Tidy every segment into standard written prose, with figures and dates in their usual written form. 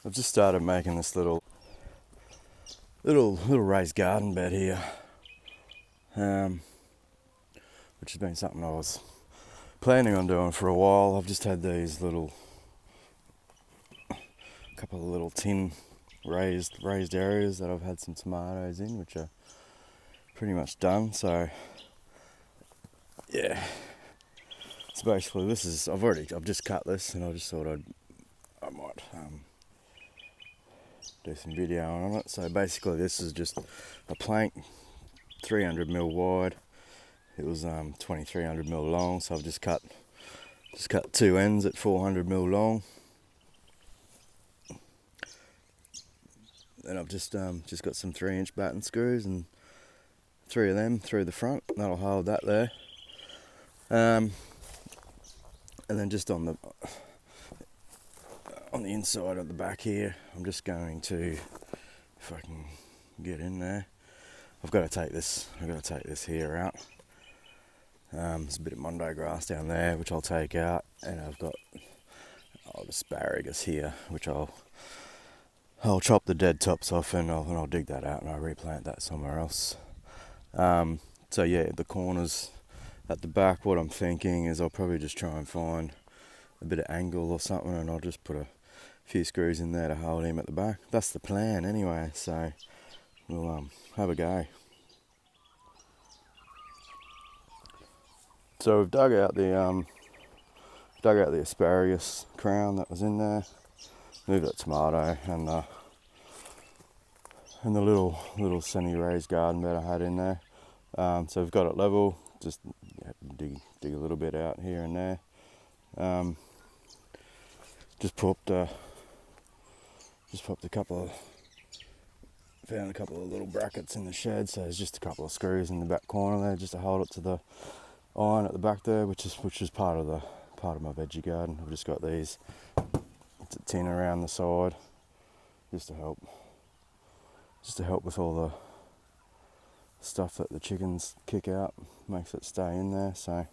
I've just started making this little raised garden bed here, which has been something I was planning on doing for a while. I've just had these couple of little tin raised areas that I've had some tomatoes in, which are pretty much done. So yeah, so basically I've just cut this, and I just thought I might do some video on it. So basically this is just a plank, 300mm wide. It was 2300mm long, so I've just cut two ends at 400mm long. Then I've just got some 3-inch batten screws and 3 of them through the front. That'll hold that there. And then just on the inside of the back here, I'm just going to, if I can get in there, I've got to take this here out. There's a bit of Mondo grass down there which I'll take out, and I've got old asparagus here which I'll chop the dead tops off, and I'll dig that out and I'll replant that somewhere else. So yeah, the corners at the back, what I'm thinking is I'll probably just try and find a bit of angle or something, and I'll just put a few screws in there to hold him at the back. That's the plan anyway, so we'll have a go. So we've dug out the asparagus crown that was in there, moved that tomato and the little semi-raised garden bed I had in there. So we've got it level, just dig a little bit out here and there. Just popped a couple of little brackets in the shed, so there's just a couple of screws in the back corner there just to hold it to the iron at the back there, which is part of my veggie garden. I've just got these tin around the side just to help with all the stuff that the chickens kick out, makes it stay in there. So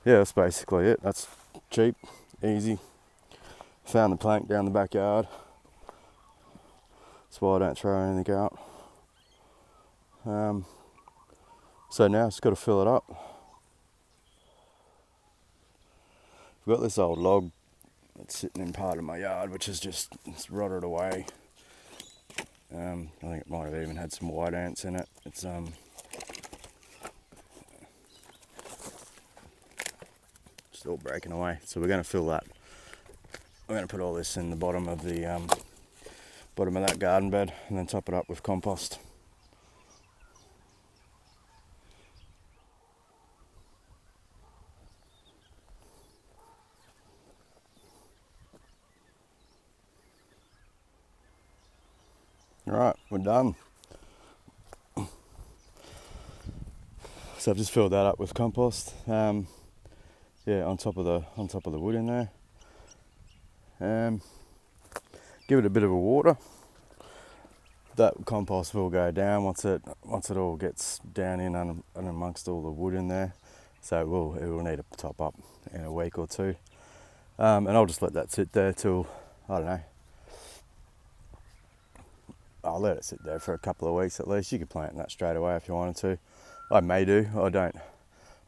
yeah, that's basically it. That's cheap, easy. Found the plank down the backyard. That's why I don't throw anything out. So now I've just got to fill it up. I've got this old log that's sitting in part of my yard, which is it's rotted away. I think it might have even had some white ants in it. It's still breaking away. So we're going to fill that. We're going to put all this in the bottom of that garden bed, and then top it up with compost. Alright, we're done. So I've just filled that up with compost. Yeah, on top of the wood in there. Give it a bit of a water. That compost will go down once it all gets down in and amongst all the wood in there. So it will need a top up in a week or two. And I'll just let that sit there till, I don't know, I'll let it sit there for a couple of weeks at least. You could plant that straight away if you wanted to. I may do, I don't.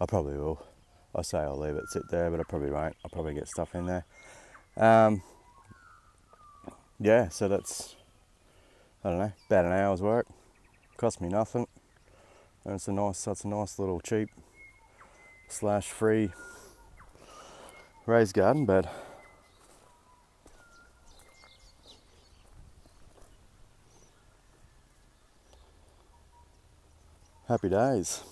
I probably will. I say I'll leave it sit there, but I probably won't. I'll probably get stuff in there. Yeah, so that's, I don't know, about an hour's work. Cost me nothing. And it's a nice little cheap / free raised garden bed. Happy days.